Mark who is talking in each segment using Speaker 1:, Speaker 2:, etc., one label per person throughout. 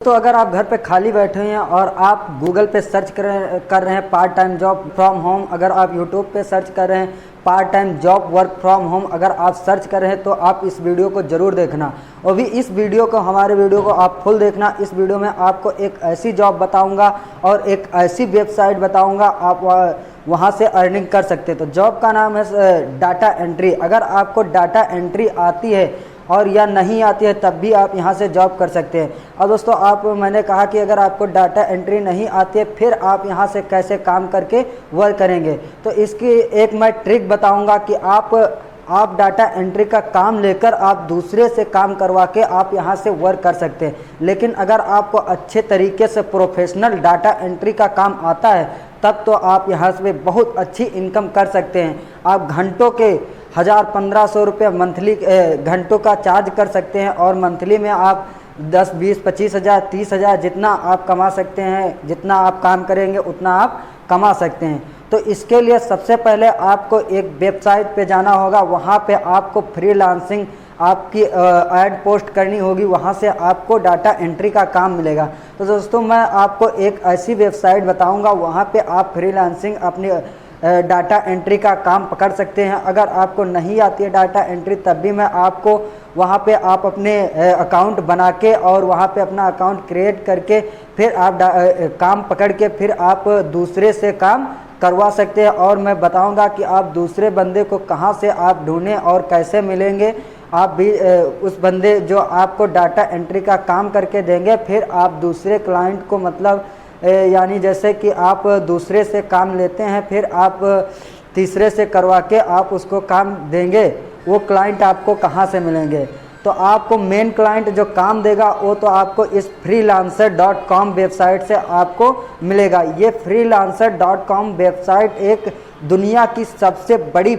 Speaker 1: तो अगर आप घर पे खाली बैठे हैं और आप गूगल पे सर्च कर रहे हैं part time job from home, अगर आप यूट्यूब पे सर्च कर रहे हैं part time job work from home, अगर आप सर्च कर रहे हैं तो आप इस वीडियो को ज़रूर देखना। और भी इस वीडियो को, हमारे वीडियो को आप फुल देखना। इस वीडियो में आपको एक ऐसी जॉब बताऊंगा और एक ऐसी वेबसाइट बताऊंगा आप वहाँ से अर्निंग कर सकते हैं। तो जॉब का नाम है डाटा एंट्री। अगर आपको डाटा एंट्री आती है और या नहीं आती है तब भी आप यहाँ से जॉब कर सकते हैं। और दोस्तों, मैंने कहा कि अगर आपको डाटा एंट्री नहीं आती है फिर आप यहाँ से कैसे काम करके वर्क करेंगे, तो इसकी एक मैं ट्रिक बताऊँगा कि आप डाटा एंट्री का काम लेकर आप दूसरे से काम करवा के आप यहाँ से वर्क कर सकते हैं। लेकिन अगर आपको अच्छे तरीके से प्रोफेशनल डाटा एंट्री का काम आता है तब तो आप यहाँ से बहुत अच्छी इनकम कर सकते हैं। आप घंटों के 1000-1500 रुपये मंथली घंटों का चार्ज कर सकते हैं और मंथली में आप 10, 20, 25 हज़ार, 30 हज़ार जितना आप कमा सकते हैं। जितना आप काम करेंगे उतना आप कमा सकते हैं। तो इसके लिए सबसे पहले आपको एक वेबसाइट पे जाना होगा। वहाँ पे आपको फ्रीलांसिंग आपकी ऐड पोस्ट करनी होगी, वहाँ से आपको डाटा एंट्री का काम मिलेगा। तो दोस्तों, मैं आपको एक ऐसी वेबसाइट बताऊँगा, वहाँ पे आप फ्रीलांसिंग अपनी डाटा एंट्री का काम पकड़ सकते हैं। अगर आपको नहीं आती है डाटा एंट्री तब भी मैं आपको वहाँ पे आप अपने अकाउंट बना के और वहाँ पे अपना अकाउंट क्रिएट करके फिर आप काम पकड़ के फिर आप दूसरे से काम करवा सकते हैं। और मैं बताऊंगा कि आप दूसरे बंदे को कहाँ से आप ढूंढें और कैसे मिलेंगे। आप भी उस बंदे जो आपको डाटा एंट्री का काम करके देंगे, फिर आप दूसरे क्लाइंट को मतलब यानी जैसे कि आप दूसरे से काम लेते हैं फिर आप तीसरे से करवा के आप उसको काम देंगे, वो क्लाइंट आपको कहाँ से मिलेंगे। तो आपको मेन क्लाइंट जो काम देगा वो तो आपको इस freelancer.com वेबसाइट से आपको मिलेगा। ये freelancer.com वेबसाइट एक दुनिया की सबसे बड़ी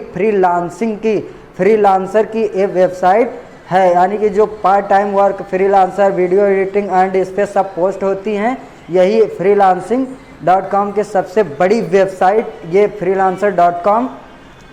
Speaker 1: फ्रीलांसर की ये वेबसाइट है। यानी कि जो part time work, freelancer, video editing and इस पर सब पोस्ट होती हैं, यही freelancing.com के सबसे बड़ी वेबसाइट ये freelancer.com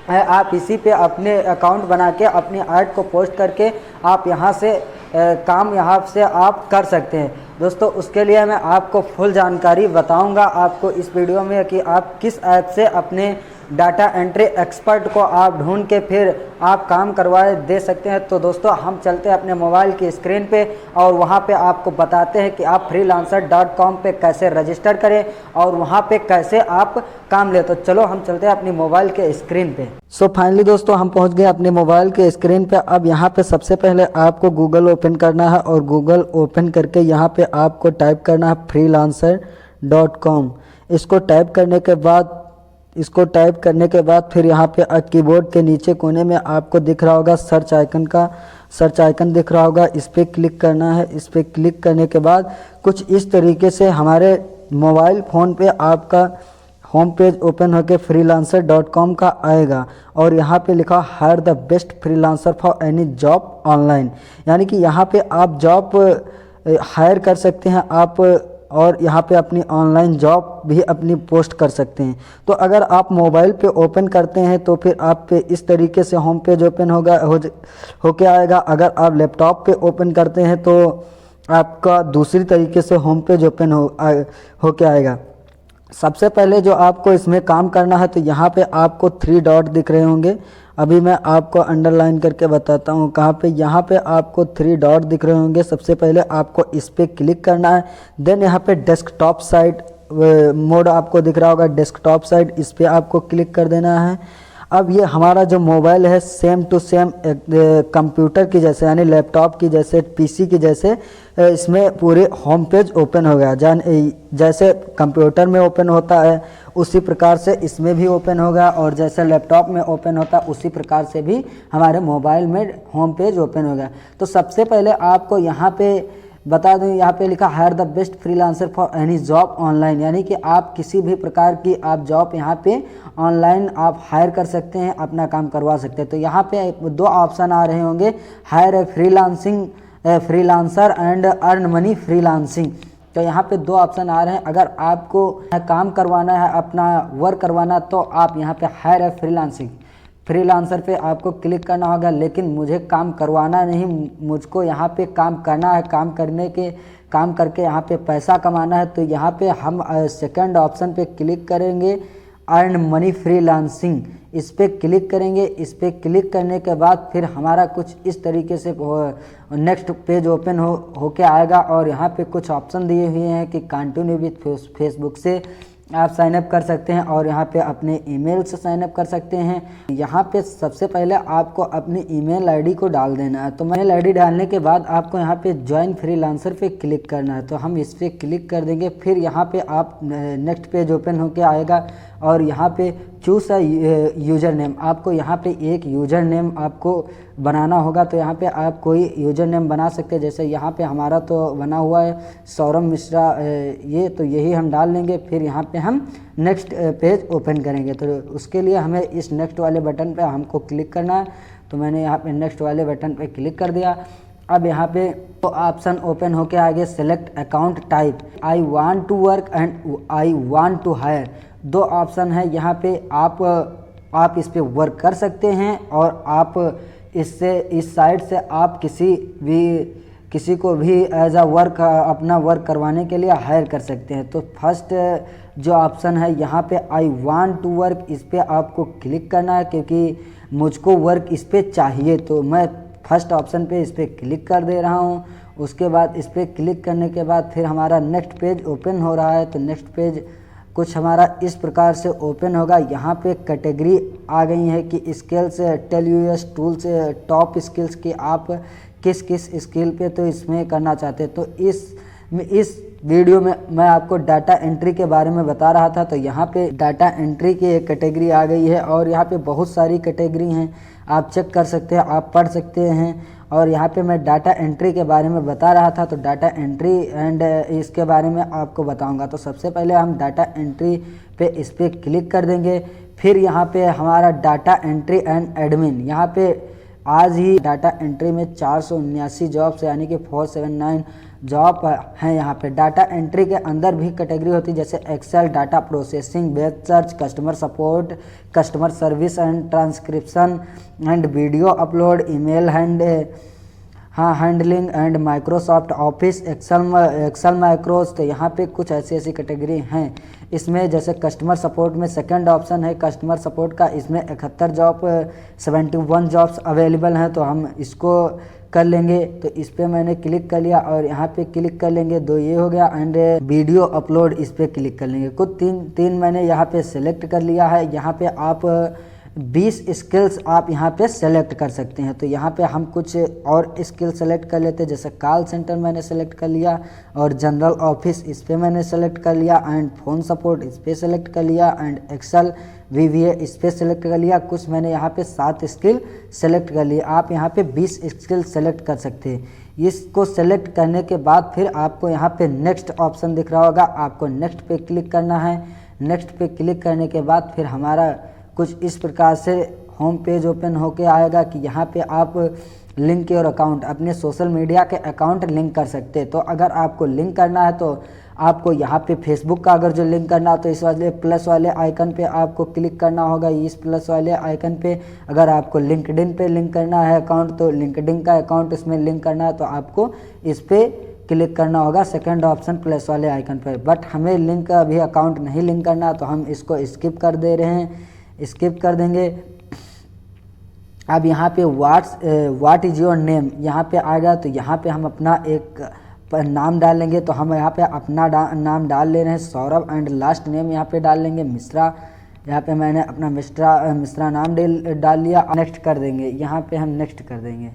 Speaker 1: है। आप इसी पे अपने अकाउंट बना के अपनी ऐड को पोस्ट करके आप यहाँ से काम यहाँ से आप कर सकते हैं। दोस्तों, उसके लिए मैं आपको फुल जानकारी बताऊंगा आपको इस वीडियो में कि आप किस ऐप से अपने डाटा एंट्री एक्सपर्ट को आप ढूंढ के फिर आप काम करवाए दे सकते हैं। तो दोस्तों, हम चलते हैं अपने मोबाइल की स्क्रीन पे और वहाँ पे आपको बताते हैं कि आप freelancer.com पे कैसे रजिस्टर करें और वहाँ पे कैसे आप काम ले। तो चलो हम चलते हैं अपनी मोबाइल के स्क्रीन पे। सो फाइनली दोस्तों, हम पहुँच गए अपने मोबाइल के स्क्रीन पे। अब यहाँ पे सबसे पहले आपको गूगल ओपन करना है और गूगल ओपन करके यहाँ पे आपको टाइप करना है freelancer.com। इसको टाइप करने के बाद फिर यहाँ पे कीबोर्ड के नीचे कोने में आपको दिख रहा होगा सर्च आइकन दिख रहा होगा, इस पर क्लिक करना है। इस पर क्लिक करने के बाद कुछ इस तरीके से हमारे मोबाइल फ़ोन पे आपका होम पेज ओपन होकर freelancer.com का आएगा और यहाँ पे लिखा hire the best freelancer for any job online. यानी कि यहाँ पे आप जॉब हायर कर सकते हैं आप और यहाँ पे अपनी ऑनलाइन जॉब भी अपनी पोस्ट कर सकते हैं। तो अगर आप मोबाइल पे ओपन करते हैं तो फिर आप पे इस तरीके से होम पेज ओपन होके आएगा। अगर आप लैपटॉप पे ओपन करते हैं तो आपका दूसरी तरीके से होम पेज ओपन होके आएगा। सबसे पहले जो आपको इसमें काम करना है तो यहाँ पे आपको 3 डॉट दिख रहे होंगे। अभी मैं आपको अंडरलाइन करके बताता हूँ कहाँ पे। यहाँ पे आपको 3 डॉट दिख रहे होंगे। सबसे पहले आपको इस पर क्लिक करना है। देन यहाँ पे डेस्कटॉप साइट मोड आपको दिख रहा होगा, डेस्कटॉप साइट, इस पर आपको क्लिक कर देना है। अब ये हमारा जो मोबाइल है सेम टू सेम कंप्यूटर की जैसे यानी लैपटॉप की जैसे, पीसी की जैसे इसमें पूरे होम पेज ओपन हो गया। जैसे कंप्यूटर में ओपन होता है उसी प्रकार से इसमें भी ओपन होगा और जैसे लैपटॉप में ओपन होता है उसी प्रकार से भी हमारे मोबाइल में होम पेज ओपन हो गया। तो सबसे पहले आपको यहाँ पे बता दूं, यहाँ पे लिखा hire the best freelancer for any job online. यानी कि आप किसी भी प्रकार की आप जॉब यहाँ पे ऑनलाइन आप हायर कर सकते हैं, अपना काम करवा सकते हैं। तो यहाँ पे 2 ऑप्शन आ रहे होंगे, higher a freelancer and earn money freelancing. तो यहाँ पे 2 ऑप्शन आ रहे हैं। अगर आपको काम करवाना है, अपना वर्क करवाना, तो आप यहाँ पे हायर ए फ्रीलांसर पे आपको क्लिक करना होगा, लेकिन मुझे काम करवाना नहीं, मुझको यहाँ पे काम करना है, काम करके यहाँ पे पैसा कमाना है। तो यहाँ पे हम सेकंड ऑप्शन पे क्लिक करेंगे, अर्न मनी फ्रीलांसिंग, इस पर क्लिक करेंगे। इस पर क्लिक करने के बाद फिर हमारा कुछ इस तरीके से नेक्स्ट पेज ओपन होके आएगा और यहाँ पे कुछ ऑप्शन दिए हुए हैं कि कंटिन्यू विथ फेसबुक से आप साइन अप कर सकते हैं और यहाँ पे अपने ईमेल से साइन अप कर सकते हैं। यहाँ पे सबसे पहले आपको अपनी ईमेल आईडी को डाल देना है। तो मेल आईडी डालने के बाद आपको यहाँ पे ज्वाइन फ्रीलांसर पे क्लिक करना है। तो हम इस पर क्लिक कर देंगे। फिर यहाँ पे आप नेक्स्ट पेज ओपन होके आएगा और यहाँ पे चूज़ अ यूज़र नेम, आपको यहाँ पे एक यूज़र नेम आपको बनाना होगा। तो यहाँ पे आप कोई यूज़र नेम बना सकते हैं, जैसे यहाँ पे हमारा तो बना हुआ है सौरभ मिश्रा, ये तो यही हम डाल लेंगे। फिर यहाँ पे हम नेक्स्ट पेज ओपन करेंगे। तो उसके लिए हमें इस नेक्स्ट वाले बटन पे हमको क्लिक करना है। तो मैंने यहाँ पे नेक्स्ट वाले बटन पे क्लिक कर दिया। अब यहाँ पे तो ऑप्शन ओपन होके आगे select account type, I want to work and I want to hire, दो ऑप्शन है। यहाँ पे आप इस पे वर्क कर सकते हैं और आप इससे इस साइट से आप किसी को भी एज अ वर्क अपना वर्क करवाने के लिए हायर कर सकते हैं। तो फर्स्ट जो ऑप्शन है यहाँ पे आई वांट टू वर्क, इस पे आपको क्लिक करना है क्योंकि मुझको वर्क इस पे चाहिए। तो मैं फर्स्ट ऑप्शन पे इस पर क्लिक कर दे रहा हूँ। उसके बाद इस पर क्लिक करने के बाद फिर हमारा नेक्स्ट पेज ओपन हो रहा है। तो नेक्स्ट पेज कुछ हमारा इस प्रकार से ओपन होगा। यहाँ पे कैटेगरी आ गई है कि skills, tell us tools, top skills की आप किस किस स्किल पे तो इसमें करना चाहते हैं। तो इस वीडियो में मैं आपको डाटा एंट्री के बारे में बता रहा था। तो यहाँ पे डाटा एंट्री की एक कैटेगरी आ गई है और यहाँ पे बहुत सारी कैटेगरी हैं, आप चेक कर सकते हैं, आप पढ़ सकते हैं। और यहाँ पे मैं डाटा एंट्री के बारे में बता रहा था। तो डाटा एंट्री एंड इसके बारे में आपको बताऊंगा। तो सबसे पहले हम डाटा एंट्री पे इस पर क्लिक कर देंगे। फिर यहाँ पे हमारा डाटा एंट्री एंड एडमिन, यहाँ पे आज ही डाटा एंट्री में 479 जॉब्स यानी कि 479 जॉब हैं। यहाँ पे डाटा एंट्री के अंदर भी कैटेगरी होती है, जैसे excel, data processing, web search, customer support, customer service and transcription and video upload, email handling and Microsoft office, excel macros. तो यहाँ पे कुछ ऐसी कैटेगरी हैं। इसमें जैसे कस्टमर सपोर्ट में सेकंड ऑप्शन है कस्टमर सपोर्ट का, इसमें 71 जॉब्स अवेलेबल हैं। तो हम इसको कर लेंगे। तो इस पे मैंने क्लिक कर लिया और यहाँ पे क्लिक कर लेंगे, दो ये हो गया। एंड वीडियो अपलोड इस पे क्लिक कर लेंगे। कुछ तीन मैंने यहाँ पे सेलेक्ट कर लिया है। यहाँ पे आप 20 स्किल्स आप यहाँ पे सेलेक्ट कर सकते हैं। तो यहाँ पे हम कुछ और स्किल सेलेक्ट कर लेते हैं, जैसे कॉल सेंटर मैंने सेलेक्ट कर लिया और जनरल ऑफिस इस पे मैंने सेलेक्ट कर लिया एंड फ़ोन सपोर्ट इस पे सेलेक्ट कर लिया एंड एक्सेल VBA इस पे सेलेक्ट कर लिया। कुछ मैंने यहाँ पे 7 स्किल सेलेक्ट कर लिए। आप यहाँ पे 20 स्किल सेलेक्ट कर सकते हैं। इसको सेलेक्ट करने के बाद फिर आपको यहाँ पे नेक्स्ट ऑप्शन दिख रहा होगा, आपको नेक्स्ट पे क्लिक करना है। नेक्स्ट पे क्लिक करने के बाद फिर हमारा कुछ इस प्रकार से होम पेज ओपन होके आएगा कि यहाँ पे आप लिंक योर अकाउंट, अपने सोशल मीडिया के अकाउंट लिंक कर सकते हैं। तो अगर आपको लिंक करना है तो आपको यहाँ पे फेसबुक का अगर जो लिंक करना हो तो इस वाले प्लस वाले आइकन पे आपको क्लिक करना होगा, इस प्लस वाले आइकन पे। अगर आपको लिंक्डइन पे लिंक करना है अकाउंट तो लिंक्डइन का अकाउंट इसमें लिंक करना है तो आपको इस पर क्लिक करना होगा सेकंड ऑप्शन प्लस वाले आइकन पर। बट हमें लिंक अभी अकाउंट नहीं लिंक करना तो हम इसको स्किप कर दे रहे हैं, स्किप कर देंगे। अब यहाँ पे व्हाट इज़ योर नेम यहाँ पे आ गया। तो यहाँ पे हम अपना एक नाम डाल लेंगे। तो हम यहाँ पे अपना नाम डाल ले रहे हैं सौरभ एंड लास्ट नेम यहाँ पे डाल लेंगे मिश्रा। यहाँ पे मैंने अपना मिश्रा नाम डाल लिया। नेक्स्ट कर देंगे, यहाँ पे हम नेक्स्ट कर देंगे।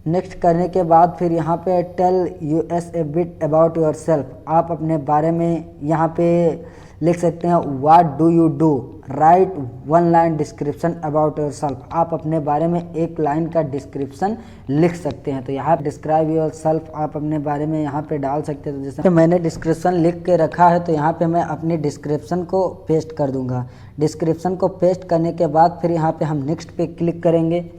Speaker 1: नेक्स्ट करने के बाद फिर यहाँ पे tell us a bit about yourself, आप अपने बारे में यहाँ पे लिख सकते हैं what do you do, write 1 line description about yourself, आप अपने बारे में 1 लाइन का डिस्क्रिप्शन लिख सकते हैं। तो यहाँ डिस्क्राइब योर सेल्फ आप अपने बारे में यहाँ पे डाल सकते हैं। तो जैसे मैंने डिस्क्रिप्शन लिख के रखा है तो यहाँ पे मैं अपनी डिस्क्रिप्शन को पेस्ट कर दूंगा। डिस्क्रिप्शन को पेस्ट करने के बाद फिर यहाँ पे हम नेक्स्ट पे क्लिक करेंगे।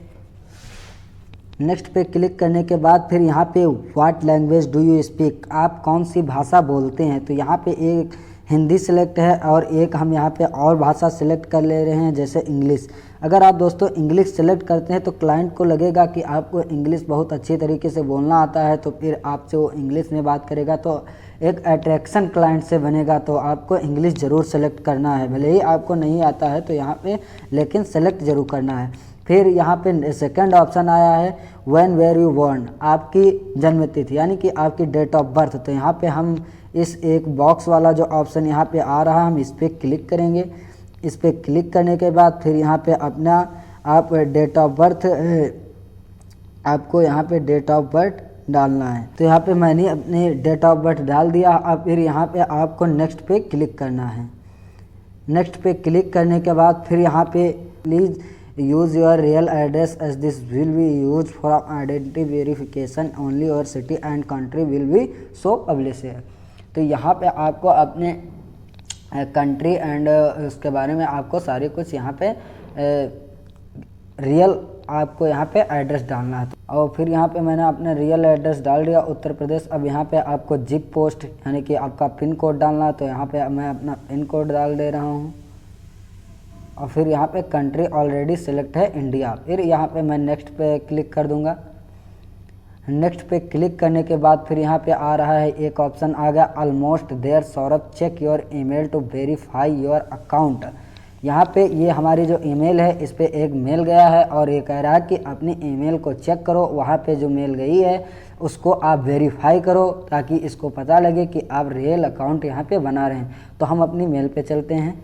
Speaker 1: नेक्स्ट पे क्लिक करने के बाद फिर यहाँ पे what language do you speak, आप कौन सी भाषा बोलते हैं। तो यहाँ पे एक हिंदी सिलेक्ट है और एक हम यहाँ पे और भाषा सिलेक्ट कर ले रहे हैं जैसे इंग्लिश। अगर आप दोस्तों इंग्लिश सेलेक्ट करते हैं तो क्लाइंट को लगेगा कि आपको इंग्लिश बहुत अच्छी तरीके से बोलना आता है, तो फिर आपसे वो इंग्लिश में बात करेगा, तो एक अट्रैक्शन क्लाइंट से बनेगा। तो आपको इंग्लिश ज़रूर सेलेक्ट करना है, भले ही आपको नहीं आता है तो यहाँ पे लेकिन सेलेक्ट ज़रूर करना है। फिर यहाँ पे सेकंड ऑप्शन आया है व्हेन वेर यू बॉर्न, आपकी जन्मतिथि यानी कि आपकी डेट ऑफ बर्थ। तो यहाँ पे हम इस एक बॉक्स वाला जो ऑप्शन यहाँ पे आ रहा है हम इस पर क्लिक करेंगे। इस पर क्लिक करने के बाद फिर यहाँ पे अपना आप डेट ऑफ बर्थ आपको यहाँ पे डेट ऑफ बर्थ डालना है। तो यहाँ पे मैंने अपने डेट ऑफ बर्थ डाल दिया। अब फिर यहाँ पे आपको नेक्स्ट पे क्लिक करना है। नेक्स्ट पे क्लिक करने के बाद फिर यहाँ पे please use your real address as this will be use for identity verification only your city and country will be so publish है। तो यहाँ पे आपको अपने कंट्री एंड उसके बारे में आपको सारी कुछ यहाँ पे रियल आपको यहाँ पे एड्रेस डालना है। और फिर यहाँ पे मैंने अपना रियल एड्रेस डाल दिया उत्तर प्रदेश। अब यहाँ पे आपको जिप पोस्ट यानी कि आपका पिन कोड डालना है, तो यहाँ पे मैं अपना पिन कोड डाल दे रहा हूँ। और फिर यहाँ पे कंट्री ऑलरेडी सिलेक्ट है इंडिया। फिर यहाँ पे मैं नेक्स्ट पे क्लिक कर दूँगा। नेक्स्ट पे क्लिक करने के बाद फिर यहाँ पे आ रहा है एक ऑप्शन आ गया almost there Saurabh, check your email to verify your account. यहाँ पे ये हमारी जो ईमेल है इस पे एक मेल गया है और ये कह रहा है कि अपनी ईमेल को चेक करो, वहाँ पे जो मेल गई है उसको आप वेरीफाई करो ताकि इसको पता लगे कि आप रियल अकाउंट यहाँ पे बना रहे हैं। तो हम अपनी मेल पे चलते हैं।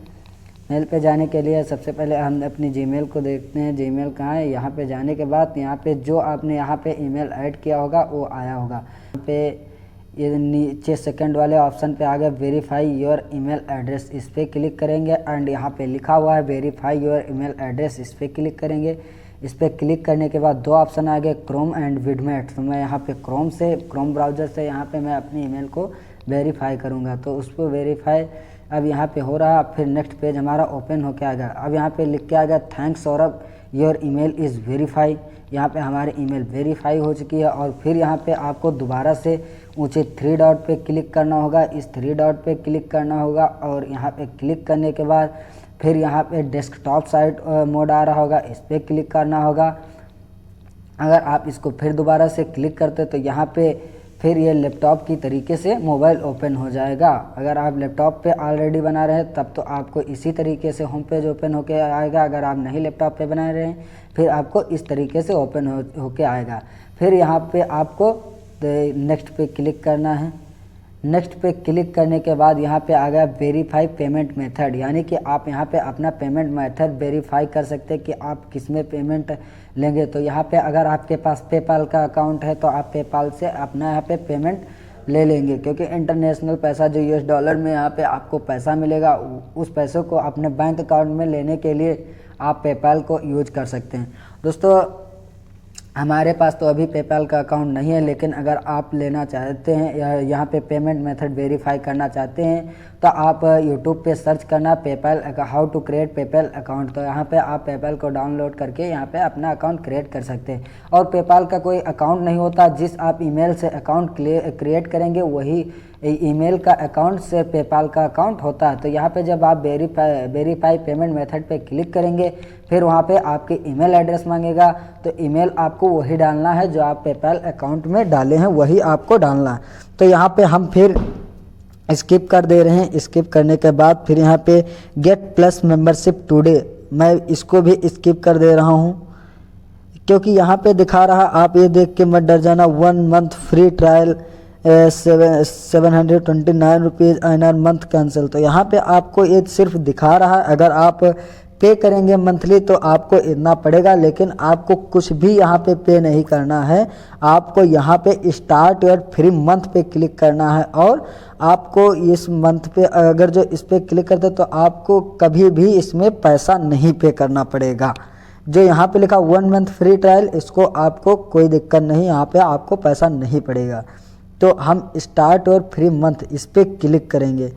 Speaker 1: मेल पे जाने के लिए सबसे पहले हम अपनी जीमेल को देखते हैं, जीमेल कहाँ है। यहाँ पे जाने के बाद यहाँ पे जो आपने यहाँ पे ईमेल ऐड किया होगा वो आया होगा। यहाँ पे ये नीचे सेकंड वाले ऑप्शन पे आ गया वेरीफाई योर ईमेल एड्रेस, इस पर क्लिक करेंगे एंड यहाँ पे लिखा हुआ है वेरीफाई योर ईमेल एड्रेस, इस पर क्लिक करेंगे। इस पर क्लिक करने के बाद दो ऑप्शन आ गए क्रोम एंड विडमेट। तो मैं यहाँ पे क्रोम ब्राउज़र से यहाँ पे मैं अपनी ईमेल को वेरीफाई करूँगा। तो उस पर वेरीफाई अब यहाँ पे हो रहा है। फिर नेक्स्ट पेज हमारा ओपन होके आ गया। अब यहाँ पे लिख के आ गया thanks Saurabh your email is verify. यहाँ पे हमारी ईमेल वेरीफाई हो चुकी है। और फिर यहाँ पे आपको दोबारा से ऊंचे 3 डॉट पे क्लिक करना होगा। इस 3 डॉट पे क्लिक करना होगा और यहाँ पे क्लिक करने के बाद फिर यहाँ पे डेस्कटॉप साइट मोड आ रहा होगा, इस पर क्लिक करना होगा। अगर आप इसको फिर दोबारा से क्लिक करते तो यहाँ पे फिर ये लैपटॉप की तरीके से मोबाइल ओपन हो जाएगा। अगर आप लैपटॉप पे ऑलरेडी बना रहे हैं तब तो आपको इसी तरीके से होम पेज ओपन होके आएगा। अगर आप नहीं लैपटॉप पे बना रहे हैं फिर आपको इस तरीके से ओपन होके आएगा। फिर यहाँ पे आपको नेक्स्ट पे क्लिक करना है। नेक्स्ट पे क्लिक करने के बाद यहाँ पे आ गया वेरीफाई पेमेंट मेथड, यानी कि आप यहाँ पे अपना पेमेंट मेथड वेरीफाई कर सकते हैं कि आप किस में पेमेंट लेंगे। तो यहाँ पे अगर आपके पास पेपाल का अकाउंट है तो आप पेपाल से अपना यहाँ पे पेमेंट ले लेंगे, क्योंकि इंटरनेशनल पैसा जो US डॉलर में यहाँ पे आपको पैसा मिलेगा उस पैसों को अपने बैंक अकाउंट में लेने के लिए आप पेपाल को यूज कर सकते हैं। दोस्तों हमारे पास तो अभी पेपाल का अकाउंट नहीं है, लेकिन अगर आप लेना चाहते हैं या यहाँ पे पेमेंट मेथड वेरीफाई करना चाहते हैं तो आप यूट्यूब पे सर्च करना PayPal how to create PayPal account. तो यहाँ पे आप पेपाल को डाउनलोड करके यहाँ पे अपना अकाउंट क्रिएट कर सकते हैं। और पेपाल का कोई अकाउंट नहीं होता, जिस आप ईमेल से अकाउंट क्रिएट करेंगे वही ईमेल का अकाउंट से पेपाल का अकाउंट होता है। तो यहाँ पे जब आप वेरीफाई पेमेंट मेथड पे क्लिक करेंगे फिर वहाँ पे आपके ईमेल एड्रेस मांगेगा, तो ईमेल आपको वही डालना है जो आप पेपाल अकाउंट में डाले हैं, वही आपको डालना है। तो यहाँ पे हम फिर स्किप कर दे रहे हैं। स्किप करने के बाद फिर यहाँ पे गेट प्लस मेंबरशिप टुडे, मैं इसको भी स्किप कर दे रहा हूँ क्योंकि यहाँ पे दिखा रहा, आप ये देख के मत डर जाना, 1 मंथ फ्री ट्रायल 729 रुपीज़ एनर मंथ कैंसिल। तो यहाँ पे आपको ये सिर्फ दिखा रहा है, अगर आप पे करेंगे मंथली तो आपको इतना पड़ेगा, लेकिन आपको कुछ भी यहाँ पे नहीं करना है। आपको यहाँ पे स्टार्ट योर फ्री मंथ पे क्लिक करना है और आपको इस मंथ पे अगर जो इस पे क्लिक करते तो आपको कभी भी इसमें पैसा नहीं पे करना पड़ेगा। जो यहाँ पे लिखा 1 मंथ फ्री ट्रायल, इसको आपको कोई दिक्कत नहीं, यहाँ पे आपको पैसा नहीं पड़ेगा। तो हम स्टार्ट और फ्री मंथ इस पर क्लिक करेंगे।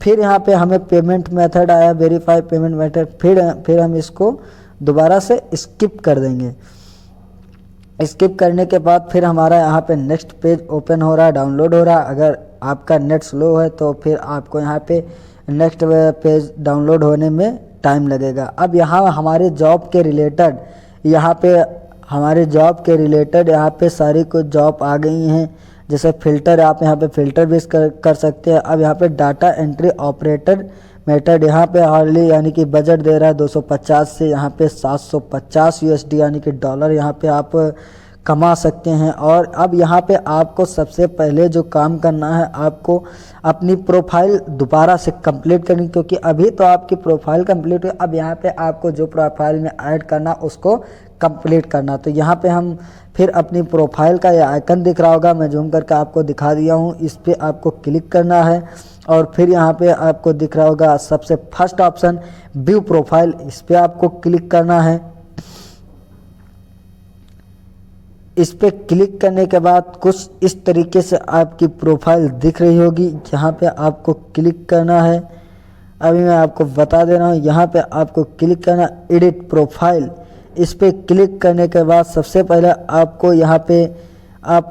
Speaker 1: फिर यहाँ पे हमें पेमेंट मेथड आया वेरीफाई पेमेंट मेथड, फिर हम इसको दोबारा से स्किप कर देंगे। स्किप करने के बाद फिर हमारा यहाँ पे नेक्स्ट पेज ओपन हो रहा है, डाउनलोड हो रहा है। अगर आपका नेट स्लो है तो फिर आपको यहाँ पे नेक्स्ट पेज डाउनलोड होने में टाइम लगेगा। अब यहाँ हमारे जॉब के रिलेटेड यहाँ पे सारी कुछ जॉब आ गई हैं। जैसे फ़िल्टर, आप यहाँ पे फ़िल्टर भी कर सकते हैं। अब यहाँ पे डाटा एंट्री ऑपरेटर मेथड यहाँ पे हार्डली यानी कि बजट दे रहा है 250 से यहाँ पे 750 यूएसडी यानी कि डॉलर यहाँ पे आप कमा सकते हैं। और अब यहाँ पे आपको सबसे पहले जो काम करना है, आपको अपनी प्रोफाइल दोबारा से कंप्लीट करनी, क्योंकि अभी तो आपकी प्रोफाइल कंप्लीट है। अब यहाँ पे आपको जो प्रोफाइल में ऐड करना उसको कंप्लीट करना। तो यहाँ पे हम फिर अपनी प्रोफाइल का ये आइकन दिख रहा होगा, मैं जूम करके आपको दिखा दिया हूँ, इस पर आपको क्लिक करना है। और फिर यहाँ पे आपको दिख रहा होगा सबसे फर्स्ट ऑप्शन व्यू प्रोफाइल, इस पर आपको क्लिक करना है। इस पे क्लिक करने के बाद कुछ इस तरीके से आपकी प्रोफाइल दिख रही होगी, यहाँ पे आपको क्लिक करना है। अभी मैं आपको बता दे रहा हूँ, यहाँ पे आपको क्लिक करना एडिट प्रोफाइल। इस पे क्लिक करने के बाद सबसे पहले आपको यहाँ पे आप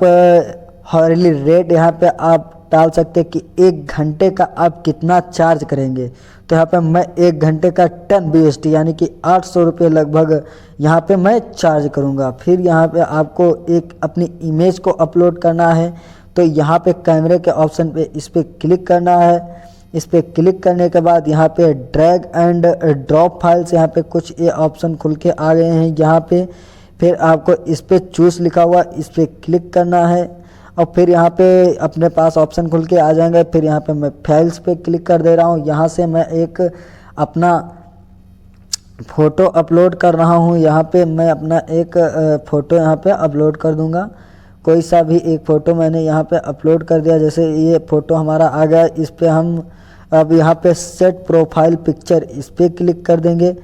Speaker 1: हॉरली रेट यहाँ पे आप डाल सकते हैं कि 1 घंटे का आप कितना चार्ज करेंगे। तो यहाँ पे मैं 1 घंटे का 10 BST यानी कि 800 रुपये लगभग यहाँ पे मैं चार्ज करूँगा। फिर यहाँ पे आपको एक अपनी इमेज को अपलोड करना है। तो यहाँ पे कैमरे के ऑप्शन पे इस पर क्लिक करना है। इस पर क्लिक करने के बाद यहाँ पे ड्रैग एंड ड्रॉप फाइल्स यहाँ पे कुछ ये ऑप्शन खुल के आ गए हैं यहाँ पे। फिर आपको इस पर चूज़ लिखा हुआ, इस पर क्लिक करना है और फिर यहाँ पे अपने पास ऑप्शन खुल के आ जाएंगे। फिर यहाँ पे मैं फाइल्स पे क्लिक कर दे रहा हूँ। यहाँ से मैं एक अपना फ़ोटो अपलोड कर रहा हूँ। यहाँ पे मैं अपना एक फ़ोटो यहाँ पे अपलोड कर दूँगा। कोई सा भी एक फ़ोटो मैंने यहाँ पे अपलोड कर दिया। जैसे ये फ़ोटो हमारा आ गया, इस पे हम अब यहाँ पे सेट प्रोफाइल पिक्चर, इस पर क्लिक कर देंगे।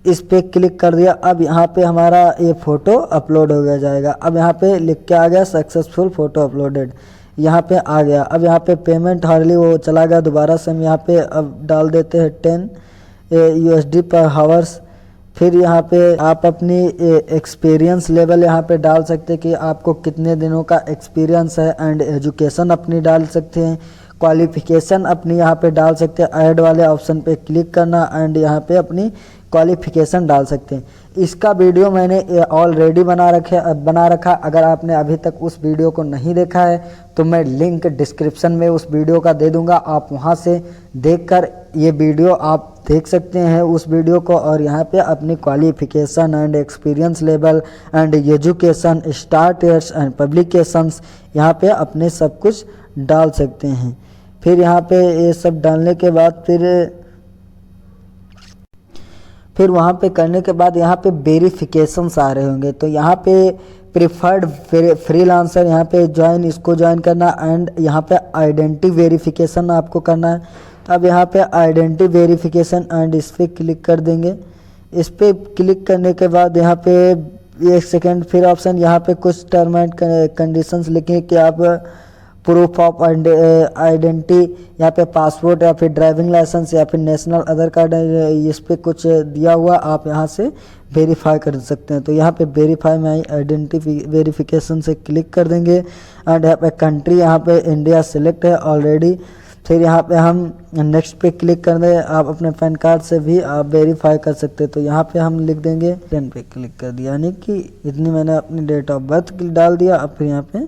Speaker 1: इस पे क्लिक कर दिया। अब यहाँ पे हमारा ये फ़ोटो अपलोड हो गया जाएगा। अब यहाँ पे लिख के आ गया सक्सेसफुल फ़ोटो अपलोडेड, यहाँ पे आ गया। अब यहाँ पे पेमेंट हार्डली वो चला गया, दोबारा से हम यहाँ पे अब डाल देते हैं 10 USD पर हावर्स। फिर यहाँ पे आप अपनी एक्सपीरियंस लेवल यहाँ पे डाल सकते हैं कि आपको कितने दिनों का एक्सपीरियंस है, एंड एजुकेशन अपनी डाल सकते हैं, क्वालिफ़िकेशन अपनी यहाँ पे डाल सकते हैं। ऐड वाले ऑप्शन पे क्लिक करना एंड यहाँ पे अपनी क्वालिफ़िकेशन डाल सकते हैं। इसका वीडियो मैंने ऑलरेडी बना रखा। अगर आपने अभी तक उस वीडियो को नहीं देखा है तो मैं लिंक डिस्क्रिप्शन में उस वीडियो का दे दूंगा, आप वहां से देखकर ये वीडियो आप देख सकते हैं उस वीडियो को। और यहाँ पे अपनी qualification and experience level and education, start years and publications यहाँ पे अपने सब कुछ डाल सकते हैं। फिर यहाँ पे ये सब डालने के बाद फिर वहाँ पे करने के बाद यहाँ पे वेरिफिकेशंस आ रहे होंगे। तो यहाँ पे प्रिफर्ड फ्रीलांसर यहाँ पे ज्वाइन, इसको ज्वाइन करना एंड यहाँ पे आइडेंटिटी वेरिफिकेशन आपको करना है। तो अब यहाँ पे आइडेंटिटी वेरिफिकेशन एंड इस पर क्लिक कर देंगे। इस पर क्लिक करने के बाद यहाँ पे 1 सेकेंड, फिर ऑप्शन यहाँ पे कुछ टर्म एंड कंडीशंस लिखे कि आप प्रूफ ऑफ आइडेंटिटी यहाँ पे पासपोर्ट या फिर ड्राइविंग लाइसेंस या फिर नेशनल आधार कार्ड, इस पे कुछ दिया हुआ आप यहाँ से वेरीफाई कर सकते हैं। तो यहाँ पे वेरीफाई माई आइडेंटिटी वेरिफिकेशन से क्लिक कर देंगे एंड यहाँ पे कंट्री यहाँ पे इंडिया सिलेक्ट है ऑलरेडी। फिर यहाँ पे हम नेक्स्ट पे क्लिक कर दें। आप अपने पैन कार्ड से भी आप वेरीफाई कर सकते हैं। तो यहाँ पे हम लिख देंगे 10 पे क्लिक कर दिया, यानी कि इतनी मैंने अपनी डेट ऑफ बर्थ डाल दिया। अब फिर यहाँ पे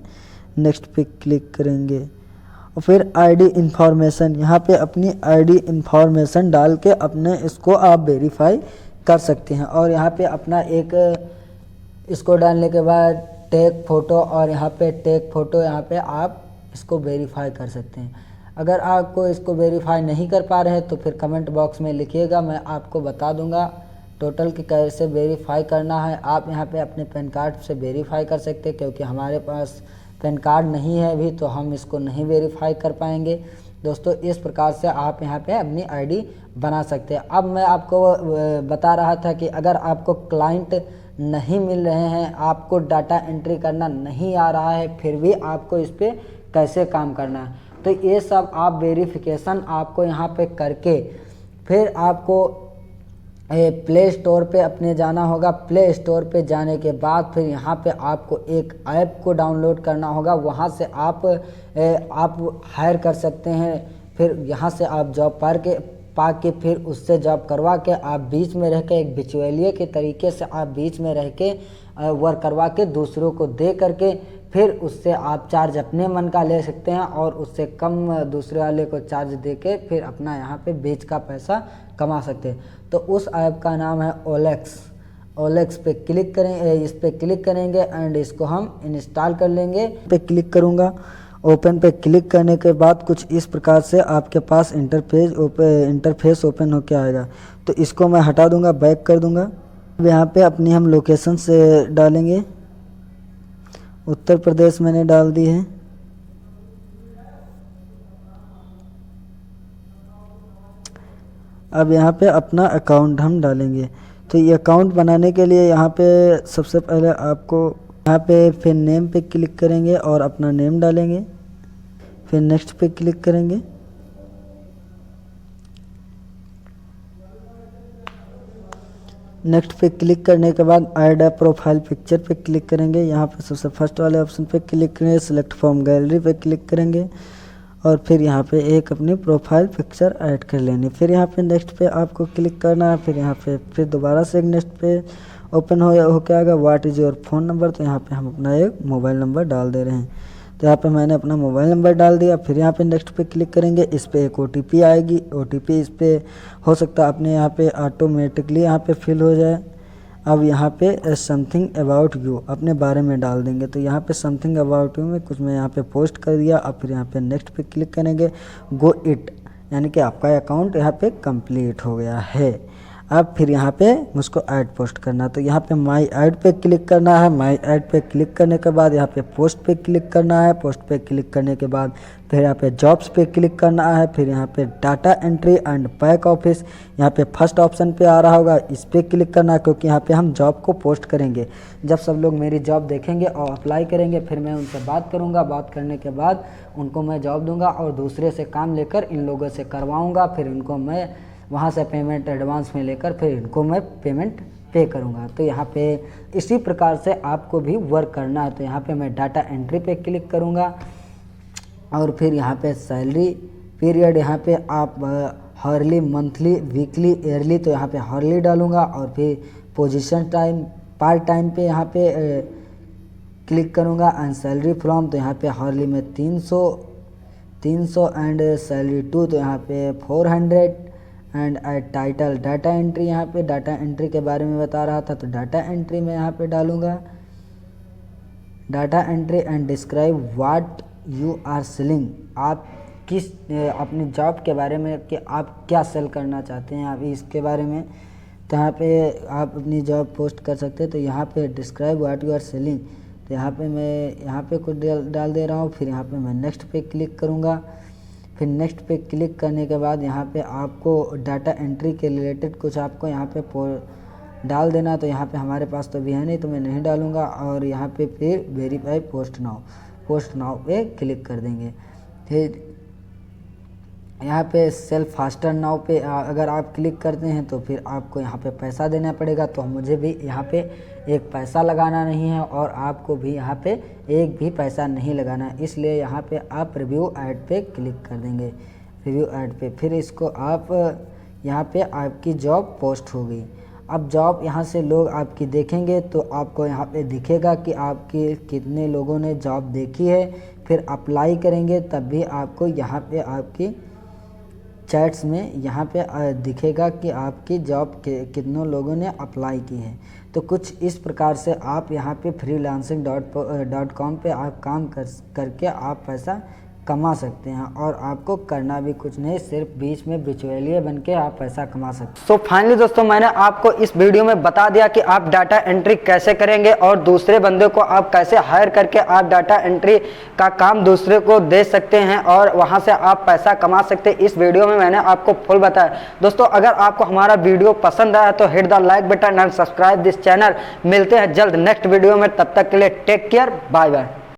Speaker 1: नेक्स्ट पे क्लिक करेंगे और फिर आईडी इंफॉर्मेशन, यहाँ पे अपनी आईडी इंफॉर्मेशन डाल के अपने इसको आप वेरीफाई कर सकते हैं। और यहाँ पे अपना एक इसको डालने के बाद टेक फ़ोटो, और यहाँ पे टेक फ़ोटो यहाँ पे आप इसको वेरीफाई कर सकते हैं। अगर आपको इसको वेरीफाई नहीं कर पा रहे हैं तो फिर कमेंट बॉक्स में लिखिएगा, मैं आपको बता दूंगा टोटल कि कैसे वेरीफाई करना है। आप यहाँ पे अपने पैन कार्ड से वेरीफाई कर सकते हैं, क्योंकि हमारे पास पैन कार्ड नहीं है अभी, तो हम इसको नहीं वेरीफाई कर पाएंगे। दोस्तों इस प्रकार से आप यहाँ पे अपनी आईडी बना सकते हैं। अब मैं आपको बता रहा था कि अगर आपको क्लाइंट नहीं मिल रहे हैं, आपको डाटा एंट्री करना नहीं आ रहा है, फिर भी आपको इस पर कैसे काम करना है, तो ये सब आप वेरिफिकेशन आपको यहाँ पे करके फिर आपको प्ले स्टोर पे अपने जाना होगा। प्ले स्टोर पे जाने के बाद फिर यहाँ पे आपको एक ऐप को डाउनलोड करना होगा, वहाँ से आप हायर कर सकते हैं। फिर यहाँ से आप जॉब पा के फिर उससे जॉब करवा के आप बीच में रह के एक बिचौलिए के तरीके से आप बीच में रह के वर्क करवा के दूसरों को दे करके फिर उससे आप चार्ज अपने मन का ले सकते हैं और उससे कम दूसरे वाले को चार्ज दे के फिर अपना यहाँ पे बेच का पैसा कमा सकते हैं। तो उस ऐप का नाम है OLX। OLX पे क्लिक करें, इस पे क्लिक करेंगे एंड इसको हम इंस्टॉल कर लेंगे। पे क्लिक करूँगा, ओपन पे क्लिक करने के बाद कुछ इस प्रकार से आपके पास इंटरफेस ओपन होके आएगा। तो इसको मैं हटा दूंगा, बैक कर दूंगा। अब यहाँ पे अपनी हम लोकेशन से डालेंगे, उत्तर प्रदेश मैंने डाल दी है। अब यहाँ पे अपना अकाउंट हम डालेंगे। तो ये अकाउंट बनाने के लिए यहाँ पे सबसे पहले आपको यहाँ पे फिर नेम पे क्लिक करेंगे और अपना नेम डालेंगे, फिर नेक्स्ट पे क्लिक करेंगे। नेक्स्ट पे क्लिक करने के बाद ऐड अ प्रोफाइल पिक्चर पे क्लिक करेंगे। यहाँ पे सबसे फर्स्ट वाले ऑप्शन पे क्लिक करेंगे, सिलेक्ट फ्रॉम गैलरी पे क्लिक करेंगे और फिर यहाँ पे एक अपनी प्रोफाइल पिक्चर ऐड कर लेनी। फिर यहाँ पे नेक्स्ट पे आपको क्लिक करना है। फिर यहाँ पे फिर दोबारा से एक नेक्स्ट पे ओपन हो क्या आएगा, what is your phone number. तो यहाँ पे हम अपना एक मोबाइल नंबर डाल दे रहे हैं। तो यहाँ पे मैंने अपना मोबाइल नंबर डाल दिया। फिर यहाँ पे नेक्स्ट पे क्लिक करेंगे, इस पे एक OTP आएगी। OTP इस पे हो सकता है अपने यहाँ पे ऑटोमेटिकली यहाँ पे फिल हो जाए। अब यहाँ पे समथिंग अबाउट यू अपने बारे में डाल देंगे। तो यहाँ पे समथिंग अबाउट यू में कुछ मैं यहाँ पे पोस्ट कर दिया। अब फिर यहाँ पे नेक्स्ट पे क्लिक करेंगे, गो इट, यानी कि आपका अकाउंट यहाँ पे कंप्लीट हो गया है। अब फिर यहाँ पे मुझको ऐड पोस्ट करना, तो यहाँ पे माई ऐड पे क्लिक करना है। माई ऐड पे क्लिक करने के बाद यहाँ पे पोस्ट पे क्लिक करना है। पोस्ट पे क्लिक करने के बाद फिर यहाँ पे जॉब्स पे क्लिक करना है। फिर यहाँ पे data entry and back office, यहाँ पे फर्स्ट ऑप्शन पे आ रहा होगा, इस पे क्लिक करना है क्योंकि यहाँ पे हम जॉब को पोस्ट करेंगे। जब सब लोग मेरी जॉब देखेंगे और अप्लाई करेंगे फिर मैं उनसे बात करूँगा। बात करने के बाद उनको मैं जॉब दूँगा और दूसरे से काम लेकर इन लोगों से करवाऊँगा। फिर इनको मैं वहाँ से पेमेंट एडवांस में लेकर फिर इनको मैं पेमेंट पे करूँगा। तो यहाँ पे इसी प्रकार से आपको भी वर्क करना है। तो यहाँ पे मैं डाटा एंट्री पे क्लिक करूँगा और फिर यहाँ पे सैलरी पीरियड, यहाँ पे आप हॉर्ली, मंथली, वीकली, ईयरली, तो यहाँ पे हॉर्ली डालूँगा और फिर पोजीशन टाइम पार्ट टाइम पे यहाँ पे क्लिक करूँगा एंड सैलरी फ्रॉम, तो यहाँ पे हॉर्ली में 300 एंड सैलरी टू, तो यहाँ पे 400 एंड टाइटल डाटा एंट्री, यहाँ पे डाटा एंट्री के बारे में बता रहा था तो डाटा एंट्री में यहाँ पे डालूँगा data entry and describe what you are selling, आप किस अपनी जॉब के बारे में कि आप क्या सेल करना चाहते हैं आप इसके बारे में। तो यहाँ पे आप अपनी जॉब पोस्ट कर सकते हैं। तो यहाँ पे describe what you are selling, तो यहाँ पे मैं यहाँ पे कुछ डाल दे रहा हूँ। फिर यहाँ पे मैं नेक्स्ट पे क्लिक करूँगा। फिर नेक्स्ट पे क्लिक करने के बाद यहाँ पे आपको डाटा एंट्री के रिलेटेड कुछ आपको यहाँ पे डाल देना। तो यहाँ पे हमारे पास तो भी है नहीं तो मैं नहीं डालूँगा। और यहाँ पे फिर वेरीफाई पोस्ट नाउ पे क्लिक कर देंगे। फिर यहाँ पे सेल फास्टर नाउ पे अगर आप क्लिक करते हैं तो फिर आपको यहाँ पे पैसा देना पड़ेगा। तो मुझे भी यहाँ पे एक पैसा लगाना नहीं है और आपको भी यहाँ पे एक भी पैसा नहीं लगाना है, इसलिए यहाँ पे आप रिव्यू ऐड पे क्लिक कर देंगे। रिव्यू ऐड पे फिर इसको आप यहाँ पे आपकी जॉब पोस्ट होगी। अब जॉब यहाँ से लोग आपकी देखेंगे तो आपको यहाँ पे दिखेगा कि आपके कितने लोगों ने जॉब देखी है। फिर अप्लाई करेंगे तब भी आपको यहाँ पे आपकी चैट्स में यहाँ पे दिखेगा कि आपकी जॉब के कितनों लोगों ने अप्लाई की है। तो कुछ इस प्रकार से आप यहाँ पे freelancing.com पे आप काम करके आप पैसा कमा सकते हैं और आपको करना भी कुछ नहीं, सिर्फ बीच में बिचौलिए बन के आप पैसा कमा सकते हैं। तो फाइनली दोस्तों मैंने आपको इस वीडियो में बता दिया कि आप डाटा एंट्री कैसे करेंगे और दूसरे बंदे को आप कैसे हायर करके आप डाटा एंट्री का काम दूसरे को दे सकते हैं और वहां से आप पैसा कमा सकते हैं। इस वीडियो में मैंने आपको फुल बताया। दोस्तों अगर आपको हमारा वीडियो पसंद आया तो hit the like button and subscribe this channel. मिलते हैं जल्द नेक्स्ट वीडियो में, तब तक के लिए टेक केयर, बाय बाय।